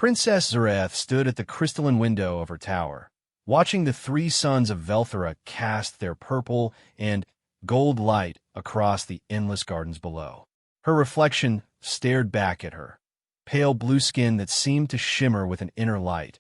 Princess Zareth stood at the crystalline window of her tower, watching the three suns of Velthera cast their purple and gold light across the endless gardens below. Her reflection stared back at her, pale blue skin that seemed to shimmer with an inner light,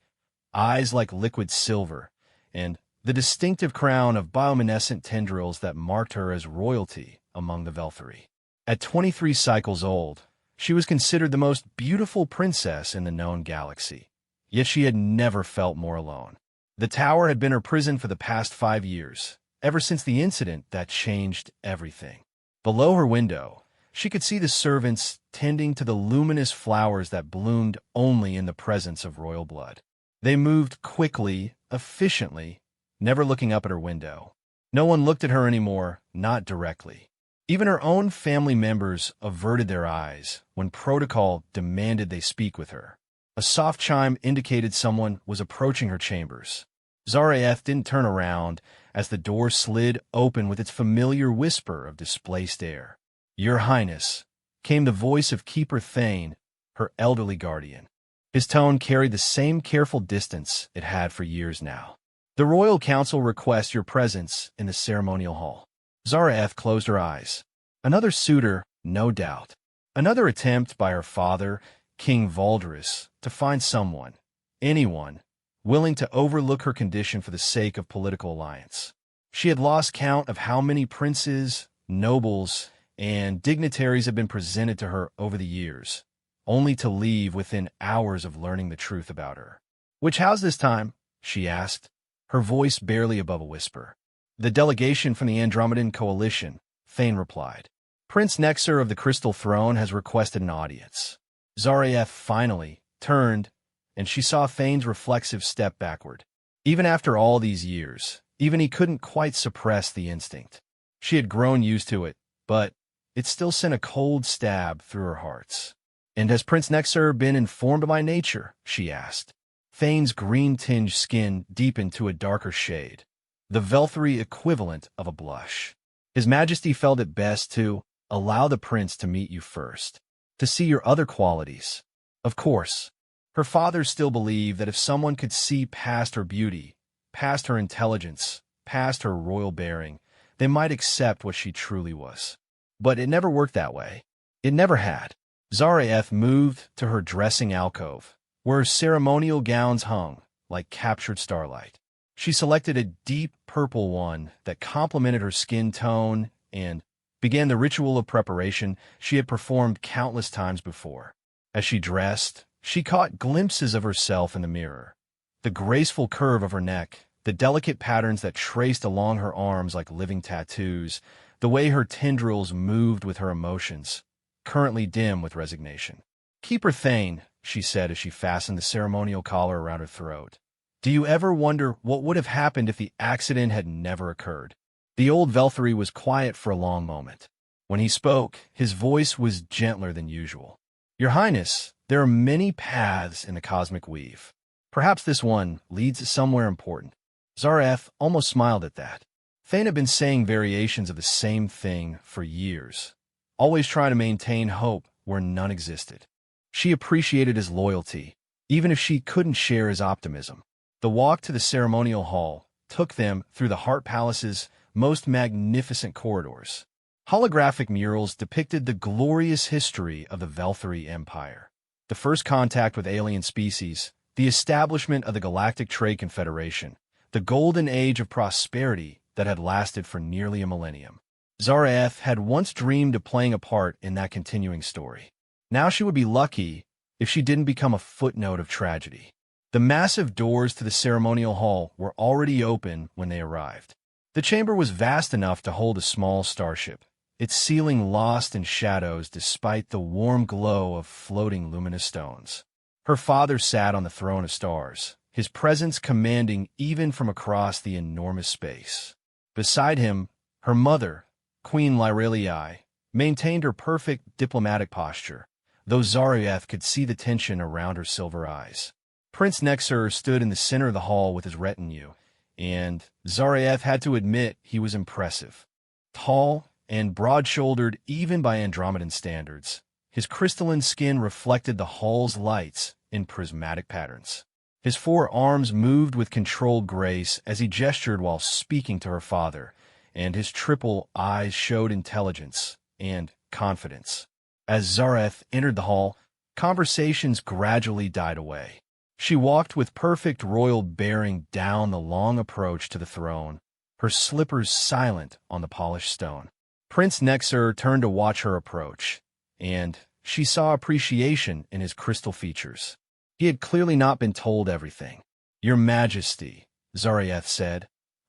eyes like liquid silver, and the distinctive crown of bioluminescent tendrils that marked her as royalty among the Veltheri. At 23 cycles old, she was considered the most beautiful princess in the known galaxy, yet she had never felt more alone. The tower had been her prison for the past 5 years, ever since the incident that changed everything. Below her window, she could see the servants tending to the luminous flowers that bloomed only in the presence of royal blood. They moved quickly, efficiently, never looking up at her window. No one looked at her anymore, not directly. Even her own family members averted their eyes when protocol demanded they speak with her. A soft chime indicated someone was approaching her chambers. Zareth didn't turn around as the door slid open with its familiar whisper of displaced air. "Your Highness," came the voice of Keeper Thane, her elderly guardian. His tone carried the same careful distance it had for years now. "The Royal Council requests your presence in the ceremonial hall." Zareth closed her eyes. Another suitor, no doubt. Another attempt by her father, King Valdris, to find someone, anyone, willing to overlook her condition for the sake of political alliance. She had lost count of how many princes, nobles, and dignitaries had been presented to her over the years, only to leave within hours of learning the truth about her. "Which house this time?" she asked, her voice barely above a whisper. "The delegation from the Andromedan Coalition," Thane replied. "Prince Nexer of the Crystal Throne has requested an audience." Zareth finally turned, and she saw Thane's reflexive step backward. Even after all these years, even he couldn't quite suppress the instinct. She had grown used to it, but it still sent a cold stab through her heart. "And has Prince Nexer been informed of my nature?" she asked. Thane's green-tinged skin deepened to a darker shade, the Veltheri equivalent of a blush. "His Majesty felt it best to allow the prince to meet you first, to see your other qualities." Of course, her father still believed that if someone could see past her beauty, past her intelligence, past her royal bearing, they might accept what she truly was. But it never worked that way. It never had. Zareth moved to her dressing alcove, where her ceremonial gowns hung like captured starlight. She selected a deep purple one that complemented her skin tone and began the ritual of preparation she had performed countless times before. As she dressed, she caught glimpses of herself in the mirror. The graceful curve of her neck, the delicate patterns that traced along her arms like living tattoos, the way her tendrils moved with her emotions, currently dim with resignation. "Keeper Thane," she said as she fastened the ceremonial collar around her throat, "do you ever wonder what would have happened if the accident had never occurred?" The old Veltheri was quiet for a long moment. When he spoke, his voice was gentler than usual. "Your Highness, there are many paths in the cosmic weave. Perhaps this one leads somewhere important." Zareth almost smiled at that. Thane had been saying variations of the same thing for years, always trying to maintain hope where none existed. She appreciated his loyalty, even if she couldn't share his optimism. The walk to the ceremonial hall took them through the Heart Palace's most magnificent corridors. Holographic murals depicted the glorious history of the Veltheri Empire. The first contact with alien species, the establishment of the Galactic Trade Confederation, the golden age of prosperity that had lasted for nearly a millennium. Zareth had once dreamed of playing a part in that continuing story. Now she would be lucky if she didn't become a footnote of tragedy. The massive doors to the ceremonial hall were already open when they arrived. The chamber was vast enough to hold a small starship, its ceiling lost in shadows despite the warm glow of floating luminous stones. Her father sat on the throne of stars, his presence commanding even from across the enormous space. Beside him, her mother, Queen Lyrelii, maintained her perfect diplomatic posture, though Zareth could see the tension around her silver eyes. Prince Nexer stood in the center of the hall with his retinue, and Zareth had to admit he was impressive. Tall and broad-shouldered even by Andromedan standards, his crystalline skin reflected the hall's lights in prismatic patterns. His four arms moved with controlled grace as he gestured while speaking to her father, and his triple eyes showed intelligence and confidence. As Zareth entered the hall, conversations gradually died away. She walked with perfect royal bearing down the long approach to the throne, her slippers silent on the polished stone. Prince Nexer turned to watch her approach, and she saw appreciation in his crystal features. He had clearly not been told everything. "Your Majesty," Zareth said,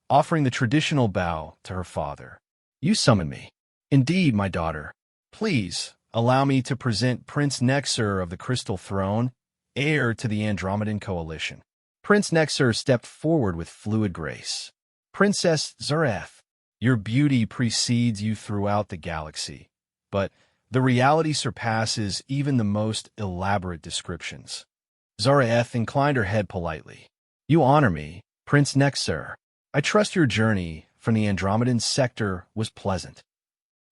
offering the traditional bow to her father. "You summon me." "Indeed, my daughter. Please allow me to present Prince Nexer of the Crystal Throne, heir to the Andromedan Coalition." Prince Nexer stepped forward with fluid grace. "Princess Zareth, your beauty precedes you throughout the galaxy, but the reality surpasses even the most elaborate descriptions." Zareth inclined her head politely. "You honor me, Prince Nexer. I trust your journey from the Andromedan sector was pleasant."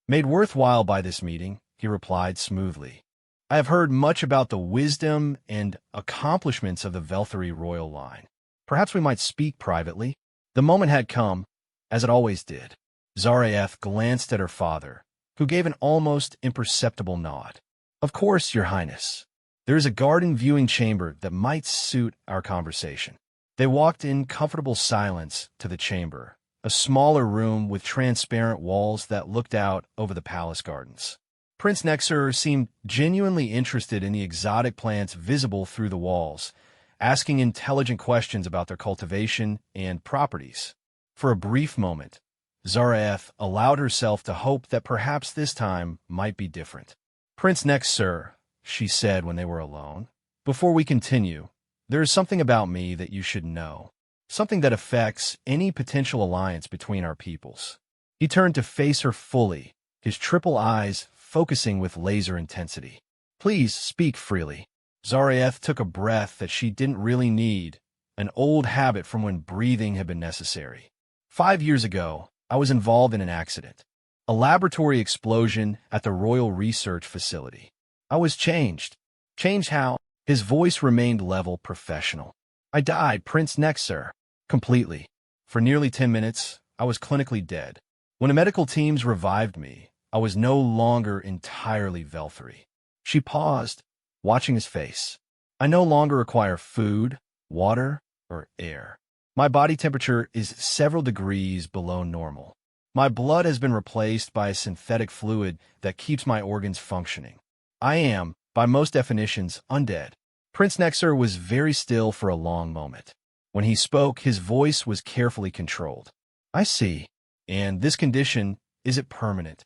"Made worthwhile by this meeting," he replied smoothly. "I have heard much about the wisdom and accomplishments of the Velthari royal line. Perhaps we might speak privately." The moment had come, as it always did. Zareth glanced at her father, who gave an almost imperceptible nod. "Of course, Your Highness. There is a garden viewing chamber that might suit our conversation." They walked in comfortable silence to the chamber, a smaller room with transparent walls that looked out over the palace gardens. Prince Nexer seemed genuinely interested in the exotic plants visible through the walls, asking intelligent questions about their cultivation and properties. For a brief moment, Zareth allowed herself to hope that perhaps this time might be different. "Prince Nexer," she said when they were alone, "before we continue, there is something about me that you should know, something that affects any potential alliance between our peoples." He turned to face her fully, his triple eyes focusing with laser intensity. "Please speak freely." Zareth took a breath that she didn't really need, an old habit from when breathing had been necessary. 5 years ago, I was involved in an accident, a laboratory explosion at the Royal Research Facility. I was changed. Changed how? His voice remained level, professional. "I died, Prince Nexer. Completely. For nearly 10 minutes, I was clinically dead. When the medical teams revived me, I was no longer entirely Velthari." She paused, watching his face. "I no longer require food, water, or air. My body temperature is several degrees below normal. My blood has been replaced by a synthetic fluid that keeps my organs functioning. I am, by most definitions, undead." Prince Nexer was very still for a long moment. When he spoke, his voice was carefully controlled. "I see. And this condition, is it permanent?"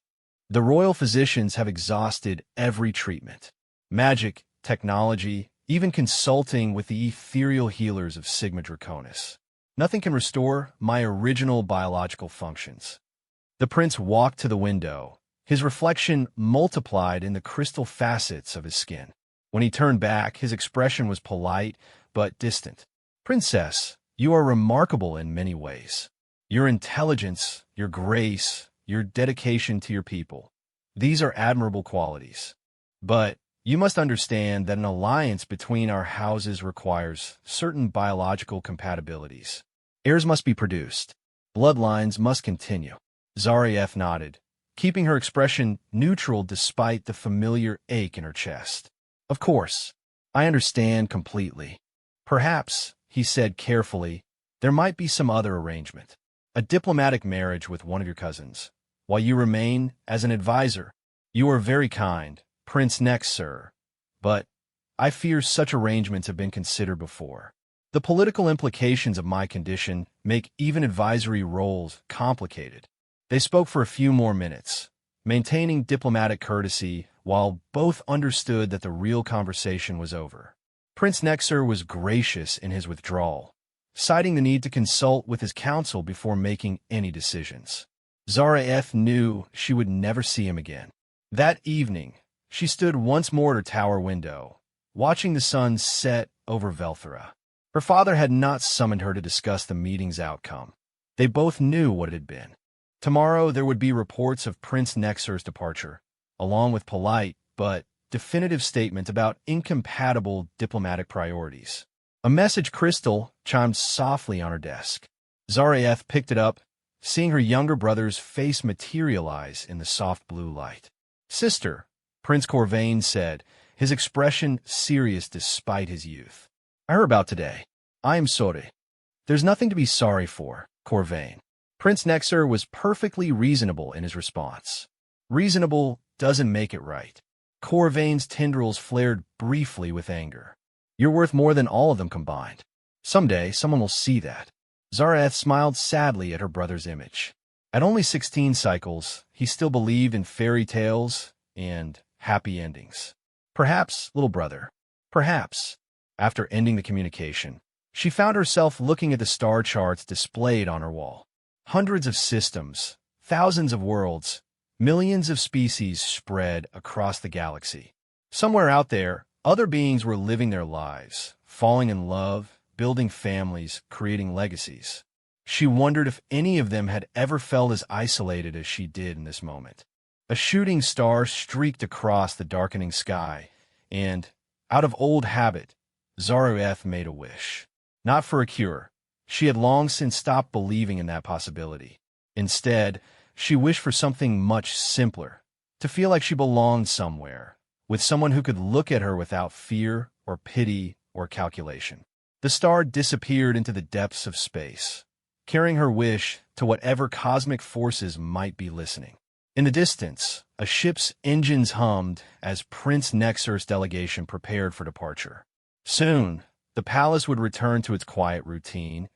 "The royal physicians have exhausted every treatment. Magic, technology, even consulting with the ethereal healers of Sigma Draconis. Nothing can restore my original biological functions." The prince walked to the window, his reflection multiplied in the crystal facets of his skin. When he turned back, his expression was polite but distant. "Princess, you are remarkable in many ways. Your intelligence, your grace, your dedication to your people. These are admirable qualities. But you must understand that an alliance between our houses requires certain biological compatibilities. Heirs must be produced. Bloodlines must continue." Zareth nodded, keeping her expression neutral despite the familiar ache in her chest. "Of course, I understand completely. Perhaps," he said carefully, "there might be some other arrangement. A diplomatic marriage with one of your cousins, while you remain as an advisor." "You are very kind, Prince Nexer, but I fear such arrangements have been considered before. The political implications of my condition make even advisory roles complicated." They spoke for a few more minutes, maintaining diplomatic courtesy while both understood that the real conversation was over. Prince Nexer was gracious in his withdrawal, citing the need to consult with his council before making any decisions. Zareth knew she would never see him again. That evening, she stood once more at her tower window, watching the sun set over Velthara. Her father had not summoned her to discuss the meeting's outcome. They both knew what it had been. Tomorrow there would be reports of Prince Nexer's departure, along with polite but definitive statement about incompatible diplomatic priorities. A message crystal chimed softly on her desk. Zaraeth picked it up, seeing her younger brother's face materialize in the soft blue light. "Sister," Prince Corvain said, his expression serious despite his youth. "I heard about today. I am sorry." "There's nothing to be sorry for, Corvain." Prince Nexer was perfectly reasonable in his response. Reasonable doesn't make it right. Corvain's tendrils flared briefly with anger. "You're worth more than all of them combined. Someday, someone will see that." Zaraeth smiled sadly at her brother's image. At only 16 cycles, he still believed in fairy tales and happy endings. "Perhaps, little brother, perhaps." After ending the communication, she found herself looking at the star charts displayed on her wall. Hundreds of systems, thousands of worlds, millions of species spread across the galaxy. Somewhere out there, other beings were living their lives, falling in love, building families, creating legacies. She wondered if any of them had ever felt as isolated as she did in this moment. A shooting star streaked across the darkening sky, and, out of old habit, Zaraeth made a wish. Not for a cure. She had long since stopped believing in that possibility. Instead, she wished for something much simpler, to feel like she belonged somewhere, with someone who could look at her without fear or pity or calculation. The star disappeared into the depths of space, carrying her wish to whatever cosmic forces might be listening. In the distance, a ship's engines hummed as Prince Nexer's delegation prepared for departure. Soon, the palace would return to its quiet routine,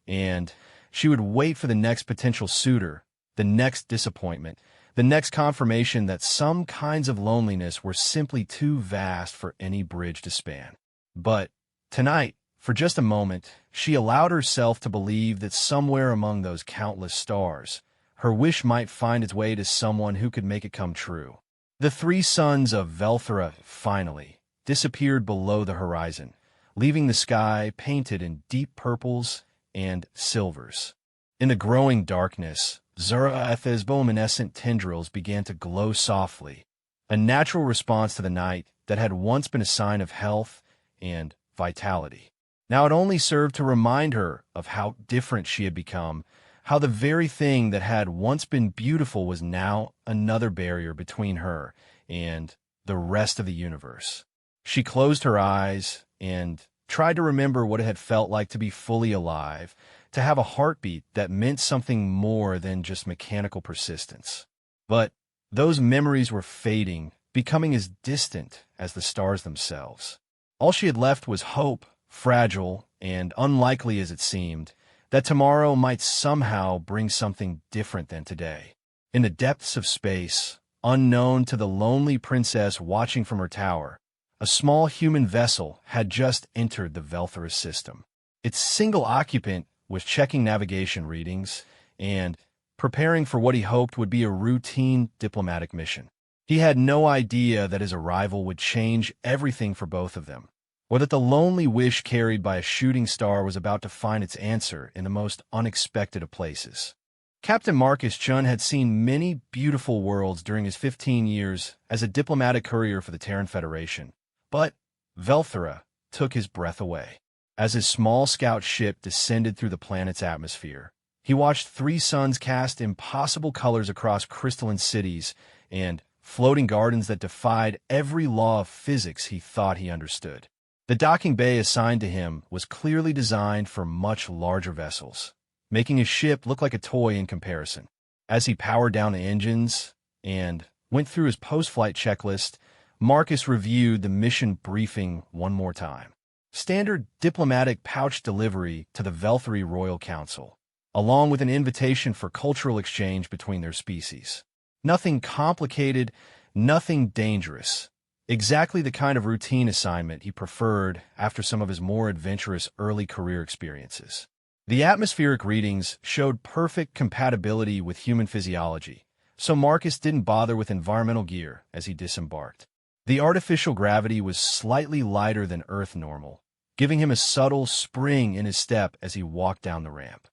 and she would wait for the next potential suitor, the next disappointment, the next confirmation that some kinds of loneliness were simply too vast for any bridge to span. But tonight, for just a moment, she allowed herself to believe that somewhere among those countless stars, her wish might find its way to someone who could make it come true. The three suns of Velthera finally disappeared below the horizon, leaving the sky painted in deep purples and silvers. In the growing darkness, Zaraeth's bioluminescent tendrils began to glow softly, a natural response to the night that had once been a sign of health and vitality. Now it only served to remind her of how different she had become, how the very thing that had once been beautiful was now another barrier between her and the rest of the universe. She closed her eyes and tried to remember what it had felt like to be fully alive, to have a heartbeat that meant something more than just mechanical persistence. But those memories were fading, becoming as distant as the stars themselves. All she had left was hope, fragile and unlikely as it seemed, that tomorrow might somehow bring something different than today. In the depths of space, unknown to the lonely princess watching from her tower, a small human vessel had just entered the Velthera system. Its single occupant was checking navigation readings and preparing for what he hoped would be a routine diplomatic mission. He had no idea that his arrival would change everything for both of them, or that the lonely wish carried by a shooting star was about to find its answer in the most unexpected of places. Captain Marcus Chun had seen many beautiful worlds during his 15 years as a diplomatic courier for the Terran Federation, but Velthera took his breath away. As his small scout ship descended through the planet's atmosphere, he watched three suns cast impossible colors across crystalline cities and floating gardens that defied every law of physics he thought he understood. The docking bay assigned to him was clearly designed for much larger vessels, making his ship look like a toy in comparison. As he powered down the engines and went through his post-flight checklist, Marcus reviewed the mission briefing one more time. Standard diplomatic pouch delivery to the Veltheri Royal Council, along with an invitation for cultural exchange between their species. Nothing complicated, nothing dangerous. Exactly the kind of routine assignment he preferred after some of his more adventurous early career experiences. The atmospheric readings showed perfect compatibility with human physiology, so Marcus didn't bother with environmental gear as he disembarked. The artificial gravity was slightly lighter than Earth normal, giving him a subtle spring in his step as he walked down the ramp.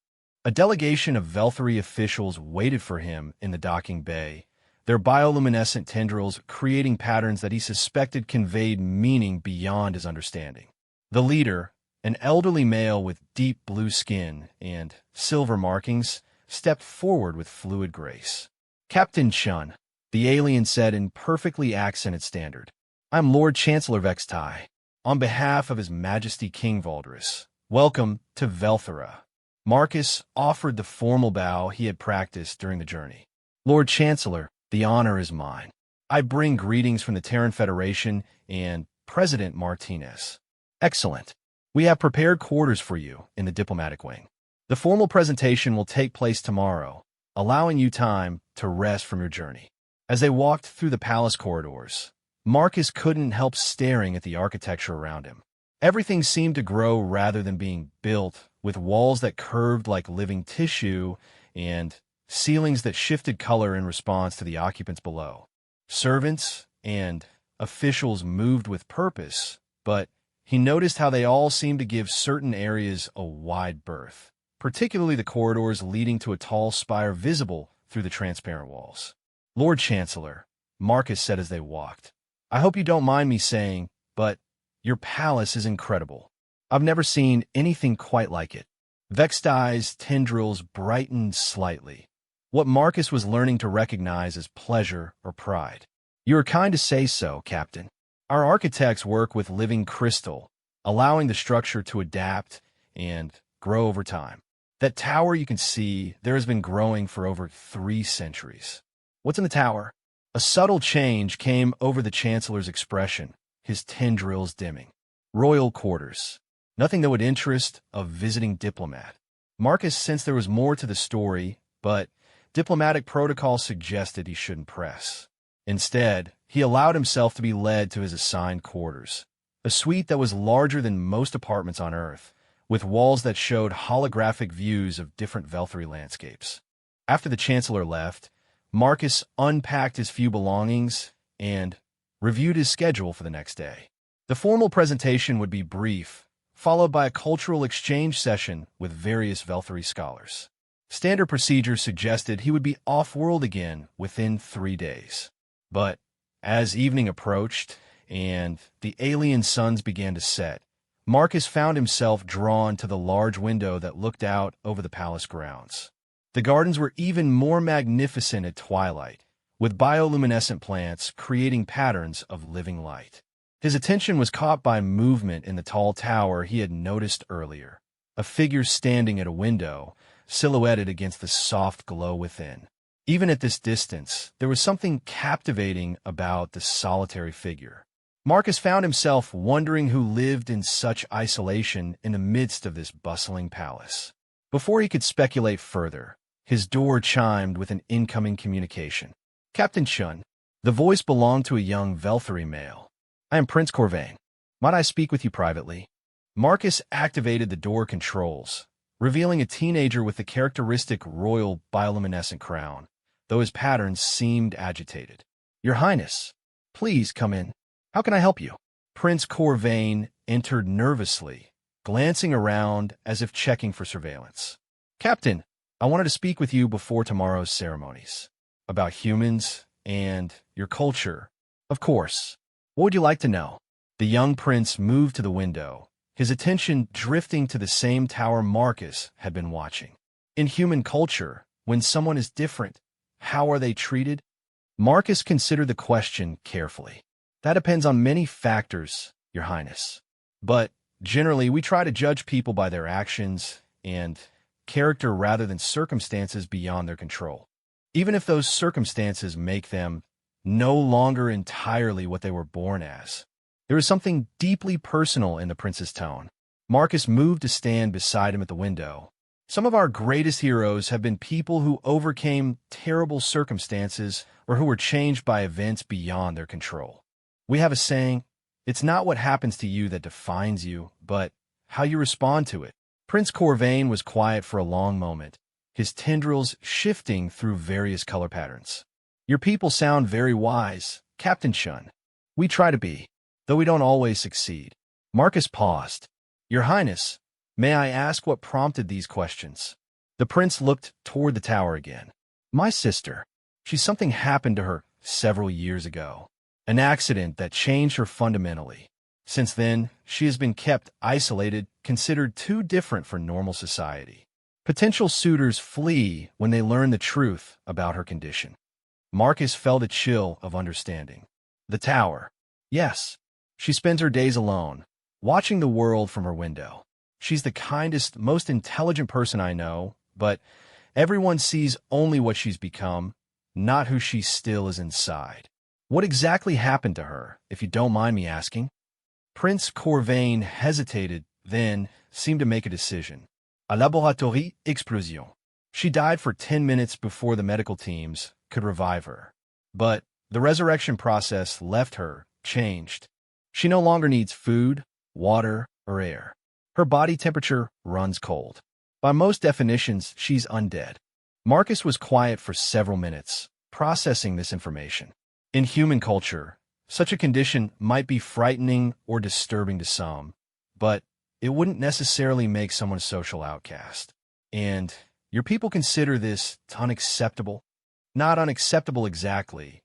A delegation of Veltheri officials waited for him in the docking bay, their bioluminescent tendrils creating patterns that he suspected conveyed meaning beyond his understanding. The leader, an elderly male with deep blue skin and silver markings, stepped forward with fluid grace. "Captain Chun," the alien said in perfectly accented standard. "I'm Lord Chancellor Vextai. On behalf of His Majesty King Valdris, welcome to Velthera." Marcus offered the formal bow he had practiced during the journey. "Lord Chancellor, the honor is mine. I bring greetings from the Terran Federation and President Martinez." "Excellent. We have prepared quarters for you in the diplomatic wing. The formal presentation will take place tomorrow, allowing you time to rest from your journey." As they walked through the palace corridors, Marcus couldn't help staring at the architecture around him. Everything seemed to grow rather than being built, with walls that curved like living tissue and ceilings that shifted color in response to the occupants below. Servants and officials moved with purpose, but he noticed how they all seemed to give certain areas a wide berth, particularly the corridors leading to a tall spire visible through the transparent walls. "Lord Chancellor," Marcus said as they walked, "I hope you don't mind me saying, but your palace is incredible. I've never seen anything quite like it." Vextai's tendrils brightened slightly, what Marcus was learning to recognize as pleasure or pride. "You are kind to say so, Captain. Our architects work with living crystal, allowing the structure to adapt and grow over time. That tower you can see there has been growing for over 3 centuries. What's in the tower?" A subtle change came over the Chancellor's expression, his tendrils dimming. "Royal quarters. Nothing that would interest a visiting diplomat." Marcus sensed there was more to the story, but diplomatic protocol suggested he shouldn't press. Instead, he allowed himself to be led to his assigned quarters, a suite that was larger than most apartments on Earth, with walls that showed holographic views of different Velthari landscapes. After the Chancellor left, Marcus unpacked his few belongings and reviewed his schedule for the next day. The formal presentation would be brief, followed by a cultural exchange session with various Velthari scholars. Standard procedures suggested he would be off-world again within 3 days. But as evening approached and the alien suns began to set, Marcus found himself drawn to the large window that looked out over the palace grounds. The gardens were even more magnificent at twilight, with bioluminescent plants creating patterns of living light. His attention was caught by movement in the tall tower he had noticed earlier, a figure standing at a window, silhouetted against the soft glow within. Even at this distance, there was something captivating about the solitary figure. Marcus found himself wondering who lived in such isolation in the midst of this bustling palace. Before he could speculate further, his door chimed with an incoming communication. "Captain Chun." The voice belonged to a young Velthari male. "I am Prince Corvain. Might I speak with you privately?" Marcus activated the door controls, revealing a teenager with the characteristic royal bioluminescent crown, though his patterns seemed agitated. "Your Highness, please come in. How can I help you?" Prince Corvain entered nervously, glancing around as if checking for surveillance. "Captain, I wanted to speak with you before tomorrow's ceremonies. About humans and your culture, of course. What would you like to know?" The young prince moved to the window, his attention drifting to the same tower Marcus had been watching. "In human culture, when someone is different, how are they treated?" Marcus considered the question carefully. "That depends on many factors, Your Highness. But generally, we try to judge people by their actions and character rather than circumstances beyond their control, even if those circumstances make them no longer entirely what they were born as." There was something deeply personal in the prince's tone. Marcus moved to stand beside him at the window. "Some of our greatest heroes have been people who overcame terrible circumstances or who were changed by events beyond their control. We have a saying, it's not what happens to you that defines you, but how you respond to it." Prince Corvain was quiet for a long moment, his tendrils shifting through various color patterns. "Your people sound very wise, Captain Chun. We try to be, though we don't always succeed." Marcus paused. "Your Highness, may I ask what prompted these questions?" The prince looked toward the tower again. "My sister." Something happened to her several years ago. An accident that changed her fundamentally. Since then, she has been kept isolated, considered too different for normal society. Potential suitors flee when they learn the truth about her condition. Marcus felt a chill of understanding. The tower. Yes, she spends her days alone, watching the world from her window. She's the kindest, most intelligent person I know, but everyone sees only what she's become, not who she still is inside. What exactly happened to her, if you don't mind me asking? Prince Corvain hesitated, then seemed to make a decision. A laboratoire explosion. She died for 10 minutes before the medical teams could revive her. But the resurrection process left her changed. She no longer needs food, water, or air. Her body temperature runs cold. By most definitions, she's undead. Marcus was quiet for several minutes, processing this information. In human culture, such a condition might be frightening or disturbing to some, but it wouldn't necessarily make someone a social outcast. And your people consider this unacceptable? Not unacceptable exactly,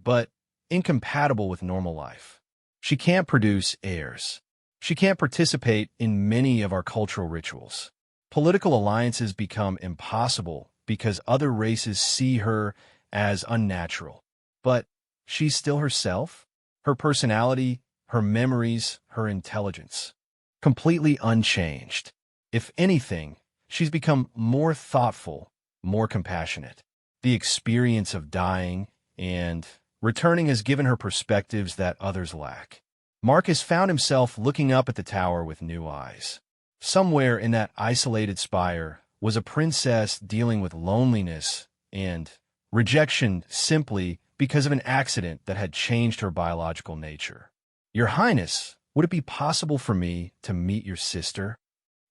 but incompatible with normal life. She can't produce heirs. She can't participate in many of our cultural rituals. Political alliances become impossible because other races see her as unnatural. But she's still herself, her personality, her memories, her intelligence. Completely unchanged. If anything, she's become more thoughtful, more compassionate. The experience of dying and returning has given her perspectives that others lack. Marcus found himself looking up at the tower with new eyes. Somewhere in that isolated spire was a princess dealing with loneliness and rejection simply because of an accident that had changed her biological nature. Your Highness, would it be possible for me to meet your sister?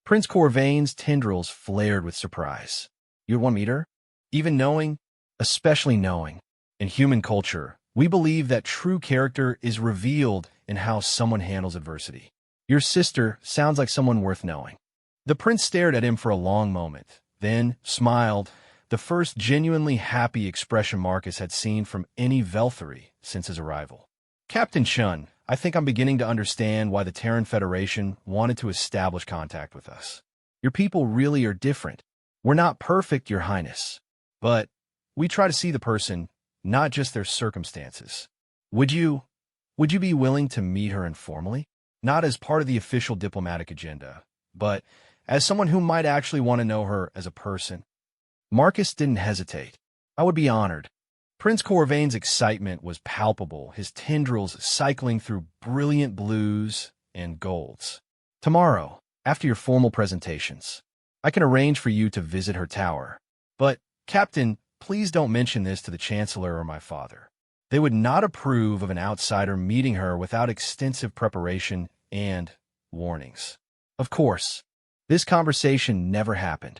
Prince Corvain's tendrils flared with surprise. You'd want to meet her? Even knowing, especially knowing. In human culture, we believe that true character is revealed in how someone handles adversity. Your sister sounds like someone worth knowing. The prince stared at him for a long moment, then smiled, the first genuinely happy expression Marcus had seen from any Velthari since his arrival. Captain Chun, I think I'm beginning to understand why the Terran Federation wanted to establish contact with us. Your people really are different. We're not perfect, Your Highness, but we try to see the person, not just their circumstances. Would you be willing to meet her informally? Not as part of the official diplomatic agenda, but as someone who might actually want to know her as a person. Marcus didn't hesitate. I would be honored. Prince Corvain's excitement was palpable, his tendrils cycling through brilliant blues and golds. Tomorrow, after your formal presentations, I can arrange for you to visit her tower. But, Captain, please don't mention this to the Chancellor or my father. They would not approve of an outsider meeting her without extensive preparation and warnings. Of course, this conversation never happened.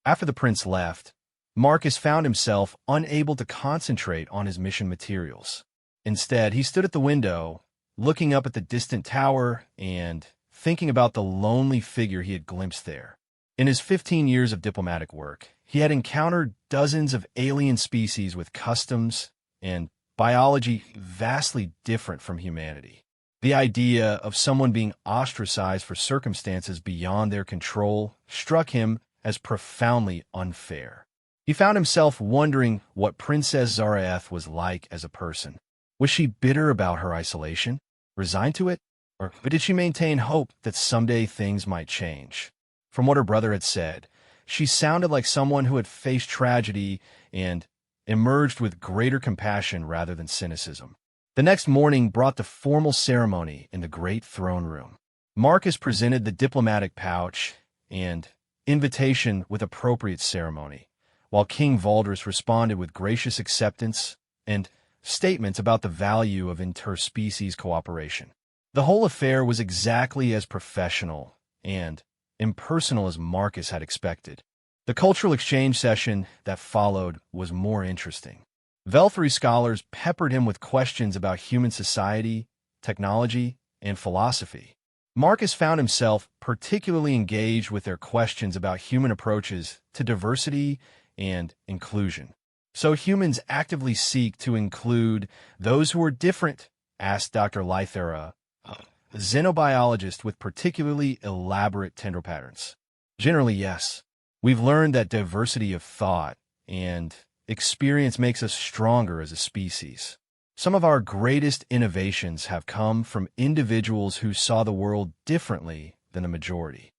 After the prince left, Marcus found himself unable to concentrate on his mission materials. Instead, he stood at the window, looking up at the distant tower and thinking about the lonely figure he had glimpsed there. In his 15 years of diplomatic work, he had encountered dozens of alien species with customs and biology vastly different from humanity. The idea of someone being ostracized for circumstances beyond their control struck him as profoundly unfair. He found himself wondering what Princess Zaraeth was like as a person. Was she bitter about her isolation, resigned to it, or did she maintain hope that someday things might change? From what her brother had said, she sounded like someone who had faced tragedy and emerged with greater compassion rather than cynicism. The next morning brought the formal ceremony in the great throne room. Marcus presented the diplomatic pouch and invitation with appropriate ceremony, while King Valdris responded with gracious acceptance and statements about the value of interspecies cooperation. The whole affair was exactly as professional and impersonal as Marcus had expected. The cultural exchange session that followed was more interesting. Velthari scholars peppered him with questions about human society, technology, and philosophy. Marcus found himself particularly engaged with their questions about human approaches to diversity and inclusion. So humans actively seek to include those who are different? Asked Dr. Lythera, a xenobiologist with particularly elaborate tendril patterns. Generally, yes. We've learned that diversity of thought and experience makes us stronger as a species. Some of our greatest innovations have come from individuals who saw the world differently than the majority.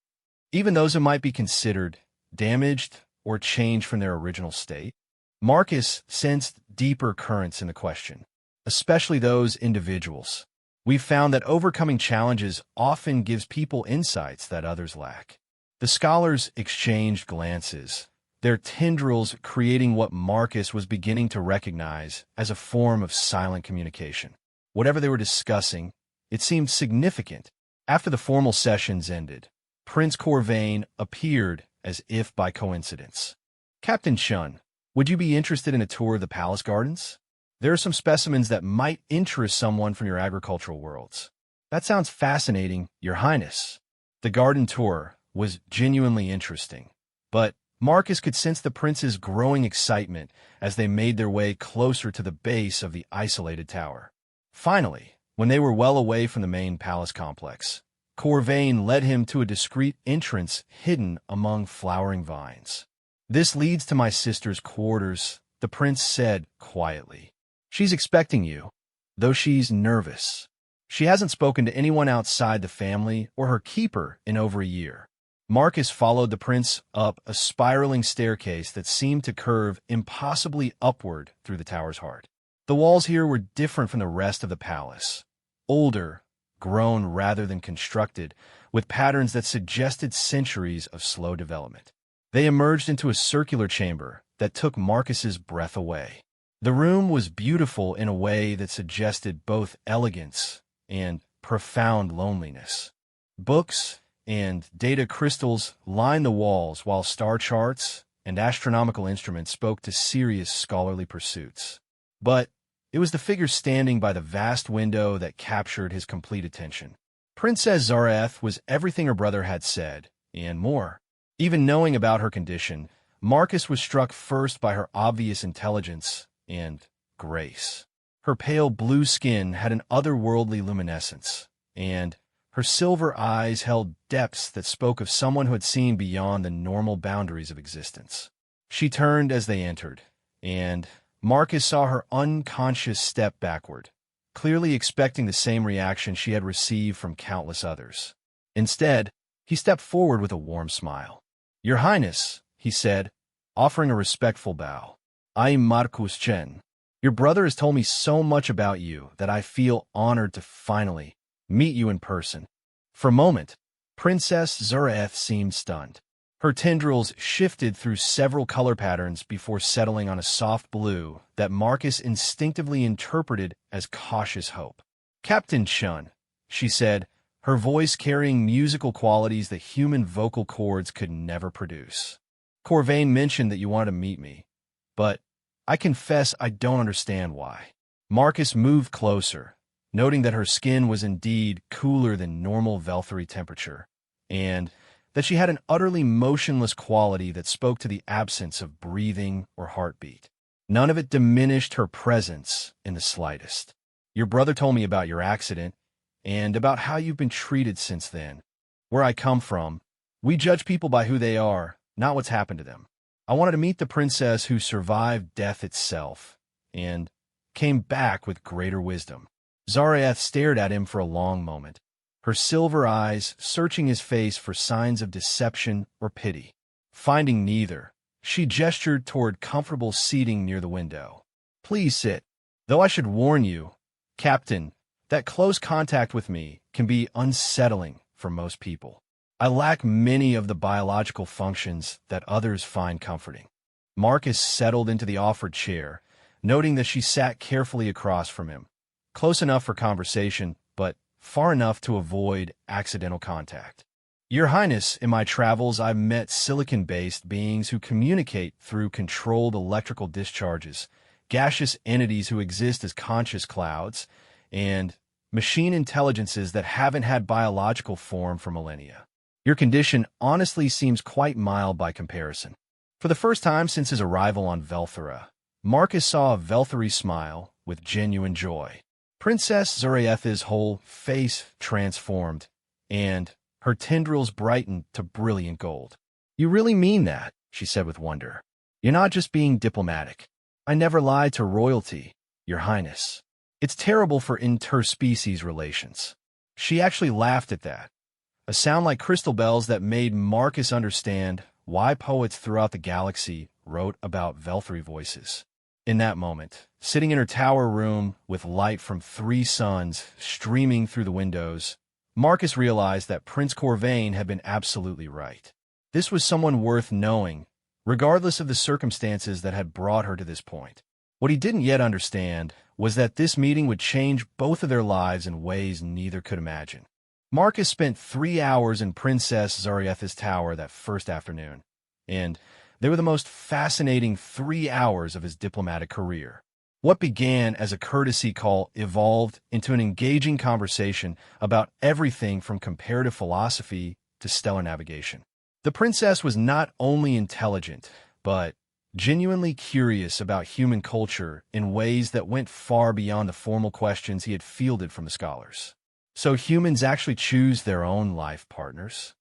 Even those who might be considered damaged or changed from their original state. Marcus sensed deeper currents in the question, especially those individuals. We've found that overcoming challenges often gives people insights that others lack. The scholars exchanged glances, their tendrils creating what Marcus was beginning to recognize as a form of silent communication. Whatever they were discussing, it seemed significant. After the formal sessions ended, Prince Corvain appeared as if by coincidence. Captain Chun, would you be interested in a tour of the palace gardens? There are some specimens that might interest someone from your agricultural worlds. That sounds fascinating, Your Highness. The garden tour was genuinely interesting, but Marcus could sense the prince's growing excitement as they made their way closer to the base of the isolated tower. Finally, when they were well away from the main palace complex, Corvain led him to a discreet entrance hidden among flowering vines. "This leads to my sister's quarters," the prince said quietly. "She's expecting you, though she's nervous. She hasn't spoken to anyone outside the family or her keeper in over a year." Marcus followed the prince up a spiraling staircase that seemed to curve impossibly upward through the tower's heart. The walls here were different from the rest of the palace. Older, grown rather than constructed, with patterns that suggested centuries of slow development. They emerged into a circular chamber that took Marcus's breath away. The room was beautiful in a way that suggested both elegance and profound loneliness. Books and data crystals lined the walls, while star charts and astronomical instruments spoke to serious scholarly pursuits. But it was the figure standing by the vast window that captured his complete attention. Princess Zareth was everything her brother had said, and more. Even knowing about her condition, Marcus was struck first by her obvious intelligence and grace. Her pale blue skin had an otherworldly luminescence, and her silver eyes held depths that spoke of someone who had seen beyond the normal boundaries of existence. She turned as they entered, and Marcus saw her unconscious step backward, clearly expecting the same reaction she had received from countless others. Instead, he stepped forward with a warm smile. "Your Highness," he said, offering a respectful bow. "I'm Marcus Chen. Your brother has told me so much about you that I feel honored to finally meet you in person." For a moment, Princess Zareth seemed stunned. Her tendrils shifted through several color patterns before settling on a soft blue that Marcus instinctively interpreted as cautious hope. "Captain Chun," she said, her voice carrying musical qualities that human vocal cords could never produce. "Corvain mentioned that you wanted to meet me, but I confess I don't understand why." Marcus moved closer, noting that her skin was indeed cooler than normal Velthary temperature, and that she had an utterly motionless quality that spoke to the absence of breathing or heartbeat. None of it diminished her presence in the slightest. "Your brother told me about your accident, and about how you've been treated since then. Where I come from, we judge people by who they are, not what's happened to them. I wanted to meet the princess who survived death itself, and came back with greater wisdom." Zareth stared at him for a long moment, her silver eyes searching his face for signs of deception or pity. Finding neither, she gestured toward comfortable seating near the window. "Please sit. Though I should warn you, Captain, that close contact with me can be unsettling for most people. I lack many of the biological functions that others find comforting." Marcus settled into the offered chair, noting that she sat carefully across from him, close enough for conversation, but far enough to avoid accidental contact. "Your Highness, in my travels I've met silicon-based beings who communicate through controlled electrical discharges, gaseous entities who exist as conscious clouds, and machine intelligences that haven't had biological form for millennia. Your condition honestly seems quite mild by comparison." For the first time since his arrival on Velthera, Marcus saw a Velthary smile with genuine joy. Princess Zurietha's whole face transformed, and her tendrils brightened to brilliant gold. "You really mean that?" she said with wonder. "You're not just being diplomatic. I never lied to royalty, Your Highness. It's terrible for interspecies relations." She actually laughed at that, a sound like crystal bells that made Marcus understand why poets throughout the galaxy wrote about Velthary voices. In that moment, sitting in her tower room with light from 3 suns streaming through the windows, Marcus realized that Prince Corvain had been absolutely right. This was someone worth knowing, regardless of the circumstances that had brought her to this point. What he didn't yet understand was that this meeting would change both of their lives in ways neither could imagine. Marcus spent 3 hours in Princess Zurietha's tower that first afternoon, and they were the most fascinating 3 hours of his diplomatic career. What began as a courtesy call evolved into an engaging conversation about everything from comparative philosophy to stellar navigation. The princess was not only intelligent, but genuinely curious about human culture in ways that went far beyond the formal questions he had fielded from the scholars. "So humans actually choose their own life partners?"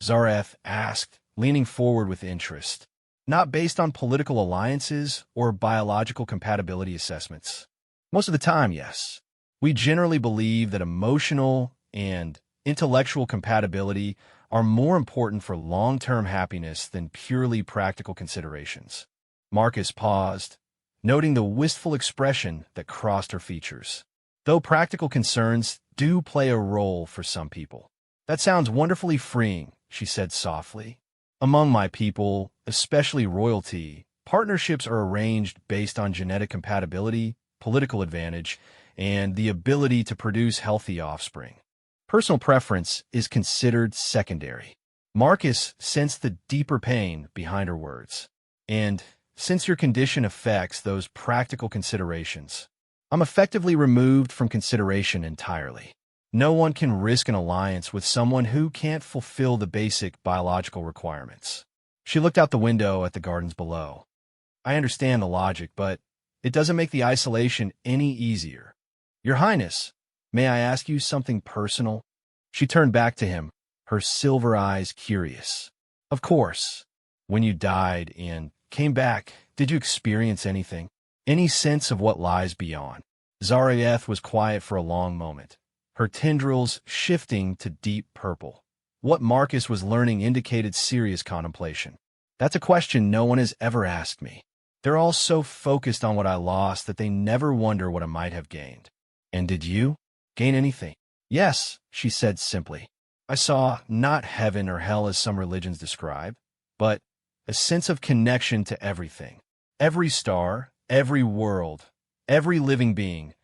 Zareth asked, leaning forward with interest. "Not based on political alliances or biological compatibility assessments?" "Most of the time, yes. We generally believe that emotional and intellectual compatibility are more important for long-term happiness than purely practical considerations." Marcus paused, noting the wistful expression that crossed her features. "Though practical concerns do play a role for some people." "That sounds wonderfully freeing," she said softly. "Among my people, especially royalty, partnerships are arranged based on genetic compatibility, political advantage, and the ability to produce healthy offspring. Personal preference is considered secondary." Marcus sensed the deeper pain behind her words. "And since your condition affects those practical considerations, I'm effectively removed from consideration entirely. No one can risk an alliance with someone who can't fulfill the basic biological requirements." She looked out the window at the gardens below. "I understand the logic, but it doesn't make the isolation any easier. Your Highness, may I ask you something personal?" She turned back to him, her silver eyes curious. "Of course. When you died and came back, did you experience anything? Any sense of what lies beyond?" Zarieth was quiet for a long moment, her tendrils shifting to deep purple. What Marcus was learning indicated serious contemplation. "That's a question no one has ever asked me. They're all so focused on what I lost that they never wonder what I might have gained." "And did you gain anything?" "Yes," she said simply. "I saw not heaven or hell as some religions describe, but a sense of connection to everything. Every star, every world, every living being,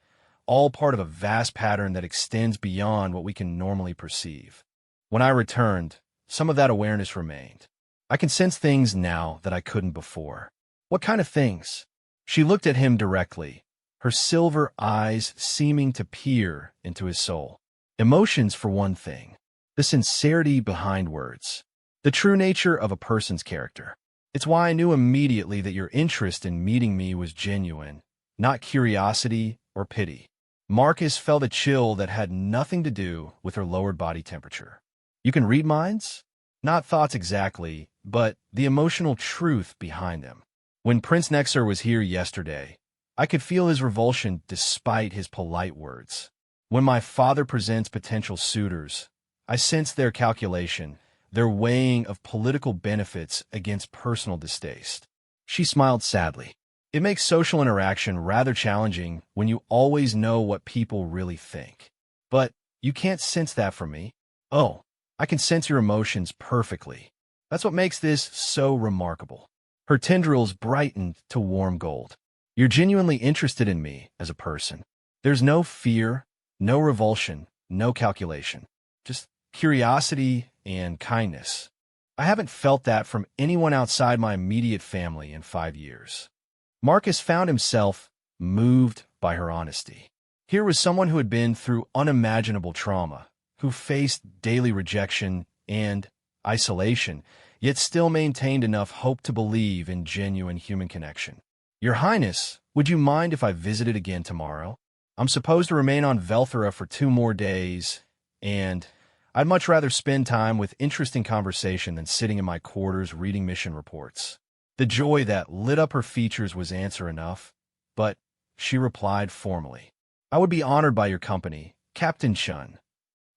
all part of a vast pattern that extends beyond what we can normally perceive. When I returned, some of that awareness remained. I can sense things now that I couldn't before." "What kind of things?" She looked at him directly, her silver eyes seeming to peer into his soul. "Emotions, for one thing. The sincerity behind words. The true nature of a person's character. It's why I knew immediately that your interest in meeting me was genuine, not curiosity or pity." Marcus felt a chill that had nothing to do with her lowered body temperature. "You can read minds?" "Not thoughts exactly, but the emotional truth behind them. When Prince Nexer was here yesterday, I could feel his revulsion despite his polite words. When my father presents potential suitors, I sense their calculation, their weighing of political benefits against personal distaste." She smiled sadly. "It makes social interaction rather challenging when you always know what people really think. But you can't sense that from me." "Oh, I can sense your emotions perfectly. That's what makes this so remarkable." Her tendrils brightened to warm gold. "You're genuinely interested in me as a person. There's no fear, no revulsion, no calculation. Just curiosity and kindness. I haven't felt that from anyone outside my immediate family in 5 years." Marcus found himself moved by her honesty. Here was someone who had been through unimaginable trauma, who faced daily rejection and isolation, yet still maintained enough hope to believe in genuine human connection. Your Highness, would you mind if I visited again tomorrow? I'm supposed to remain on Velthera for 2 more days, and I'd much rather spend time with interesting conversation than sitting in my quarters reading mission reports. The joy that lit up her features was answer enough, but she replied formally. I would be honored by your company, Captain Chun.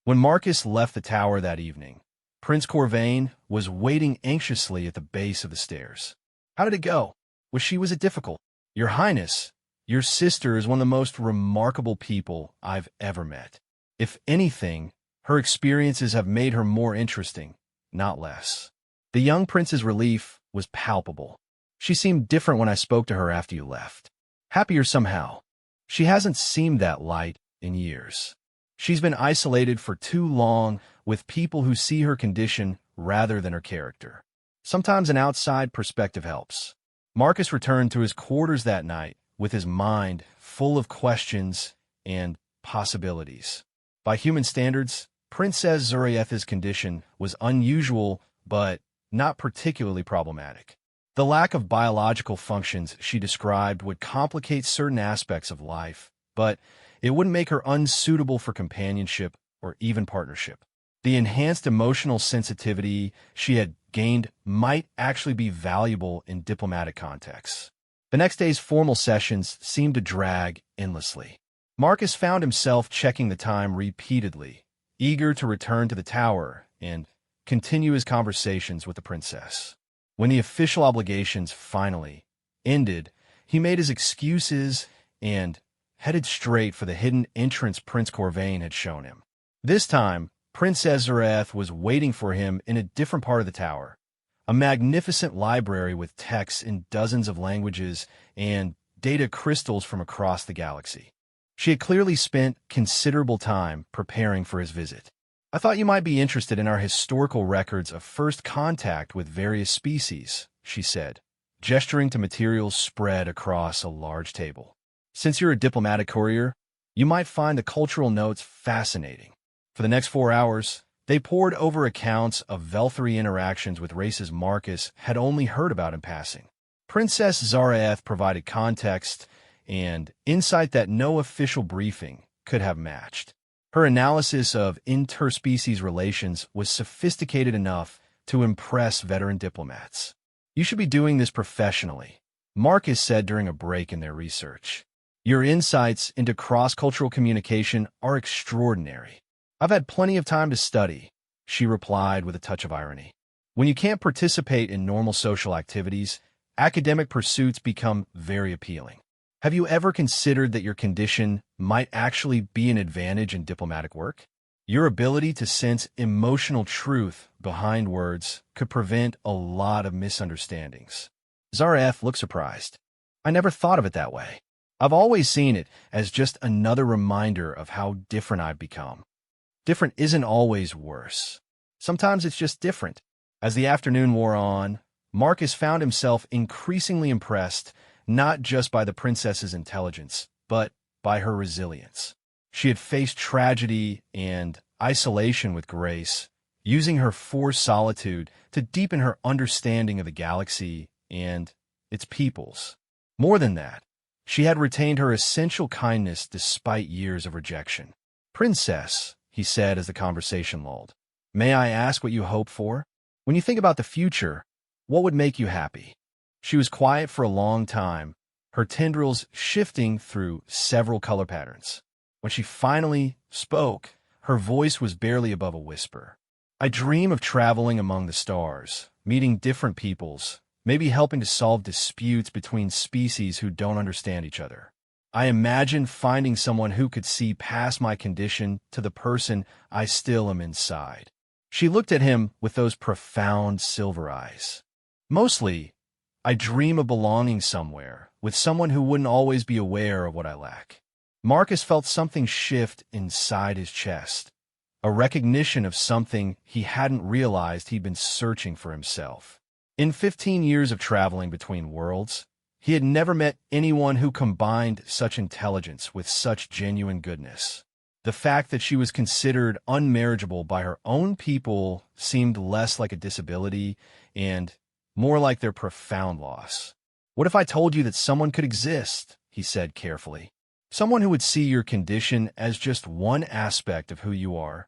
When Marcus left the tower that evening, Prince Corvain was waiting anxiously at the base of the stairs. How did it go? Was it difficult? Your Highness, your sister is one of the most remarkable people I've ever met. If anything, her experiences have made her more interesting, not less. The young prince's relief was palpable. She seemed different when I spoke to her after you left. Happier somehow. She hasn't seemed that light in years. She's been isolated for too long with people who see her condition rather than her character. Sometimes an outside perspective helps. Marcus returned to his quarters that night with his mind full of questions and possibilities. By human standards, Princess Zurieth's condition was unusual but not particularly problematic. The lack of biological functions she described would complicate certain aspects of life, but it wouldn't make her unsuitable for companionship or even partnership. The enhanced emotional sensitivity she had gained might actually be valuable in diplomatic contexts. The next day's formal sessions seemed to drag endlessly. Marcus found himself checking the time repeatedly, eager to return to the tower and continue his conversations with the princess. When the official obligations finally ended, he made his excuses and headed straight for the hidden entrance Prince Corvain had shown him. This time, Princess Zurieth was waiting for him in a different part of the tower, a magnificent library with texts in dozens of languages and data crystals from across the galaxy. She had clearly spent considerable time preparing for his visit. I thought you might be interested in our historical records of first contact with various species, she said, gesturing to materials spread across a large table. Since you're a diplomatic courier, you might find the cultural notes fascinating. For the next 4 hours, they pored over accounts of Veltheri interactions with races Marcus had only heard about in passing. Princess Zarieth provided context and insight that no official briefing could have matched. Her analysis of interspecies relations was sophisticated enough to impress veteran diplomats. You should be doing this professionally, Marcus said during a break in their research. Your insights into cross-cultural communication are extraordinary. I've had plenty of time to study, she replied with a touch of irony. When you can't participate in normal social activities, academic pursuits become very appealing. Have you ever considered that your condition might actually be an advantage in diplomatic work? Your ability to sense emotional truth behind words could prevent a lot of misunderstandings. Zarieth looked surprised. I never thought of it that way. I've always seen it as just another reminder of how different I've become. Different isn't always worse. Sometimes it's just different. As the afternoon wore on, Marcus found himself increasingly impressed not just by the princess's intelligence, but by her resilience. She had faced tragedy and isolation with grace, using her forced solitude to deepen her understanding of the galaxy and its peoples. More than that, she had retained her essential kindness despite years of rejection. Princess, he said as the conversation lulled, may I ask what you hope for? When you think about the future, what would make you happy? She was quiet for a long time, her tendrils shifting through several color patterns. When she finally spoke, her voice was barely above a whisper. I dream of traveling among the stars, meeting different peoples, maybe helping to solve disputes between species who don't understand each other. I imagine finding someone who could see past my condition to the person I still am inside. She looked at him with those profound silver eyes. Mostly, I dream of belonging somewhere, with someone who wouldn't always be aware of what I lack. Marcus felt something shift inside his chest, a recognition of something he hadn't realized he'd been searching for himself. In 15 years of traveling between worlds, he had never met anyone who combined such intelligence with such genuine goodness. The fact that she was considered unmarriageable by her own people seemed less like a disability and more like their profound loss. What if I told you that someone could exist, he said carefully. Someone who would see your condition as just one aspect of who you are,